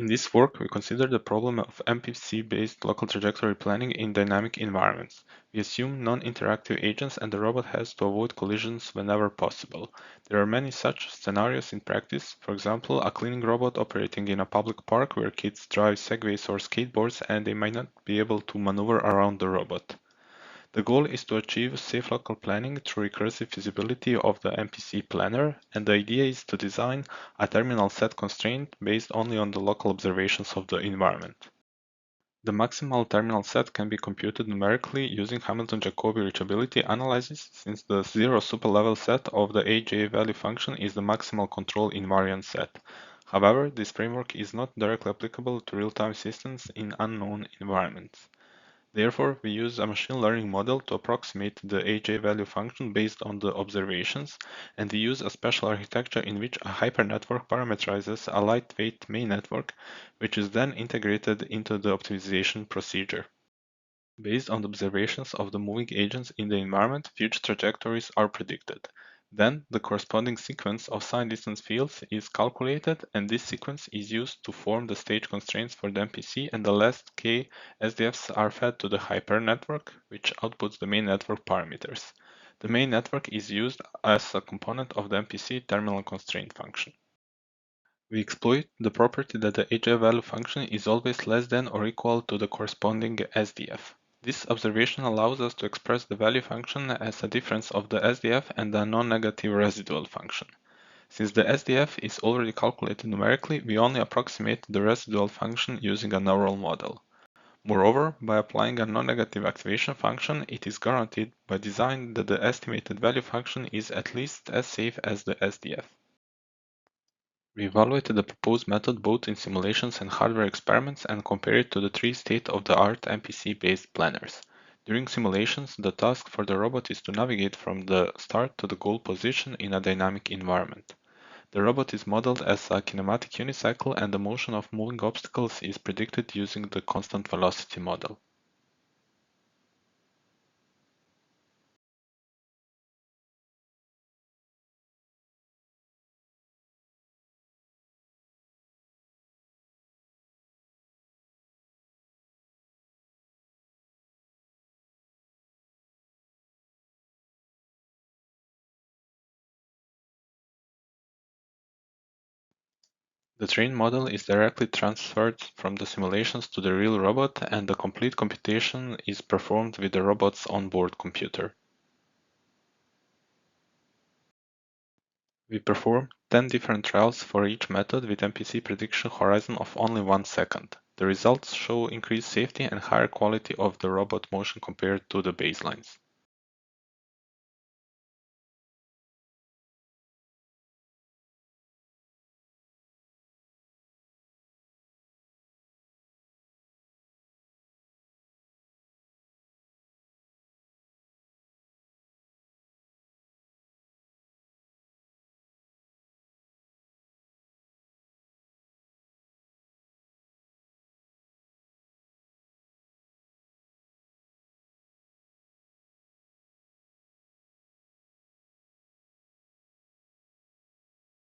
In this work, we consider the problem of MPC-based local trajectory planning in dynamic environments. We assume non-interactive agents and the robot has to avoid collisions whenever possible. There are many such scenarios in practice, for example, a cleaning robot operating in a public park where kids drive segways or skateboards and they might not be able to maneuver around the robot. The goal is to achieve safe local planning through recursive feasibility of the MPC planner, and the idea is to design a terminal set constraint based only on the local observations of the environment. The maximal terminal set can be computed numerically using Hamilton-Jacobi reachability analysis, since the zero superlevel set of the AJ value function is the maximal control invariant set. However, this framework is not directly applicable to real-time systems in unknown environments. Therefore, we use a machine learning model to approximate the AJ value function based on the observations, and we use a special architecture in which a hypernetwork parameterizes a lightweight main network, which is then integrated into the optimization procedure. Based on the observations of the moving agents in the environment, future trajectories are predicted. Then, the corresponding sequence of sign distance fields is calculated, and this sequence is used to form the stage constraints for the MPC, and the last k SDFs are fed to the hypernetwork, which outputs the main network parameters. The main network is used as a component of the MPC terminal constraint function. We exploit the property that the AJ value function is always less than or equal to the corresponding SDF. This observation allows us to express the value function as a difference of the SDF and a non-negative residual function. Since the SDF is already calculated numerically, we only approximate the residual function using a neural model. Moreover, by applying a non-negative activation function, it is guaranteed by design that the estimated value function is at least as safe as the SDF. We evaluated the proposed method both in simulations and hardware experiments and compared it to the three state-of-the-art MPC-based planners. During simulations, the task for the robot is to navigate from the start to the goal position in a dynamic environment. The robot is modeled as a kinematic unicycle, and the motion of moving obstacles is predicted using the constant velocity model. The trained model is directly transferred from the simulations to the real robot, and the complete computation is performed with the robot's onboard computer. We performed 10 different trials for each method with MPC prediction horizon of only 1 second. The results show increased safety and higher quality of the robot motion compared to the baselines.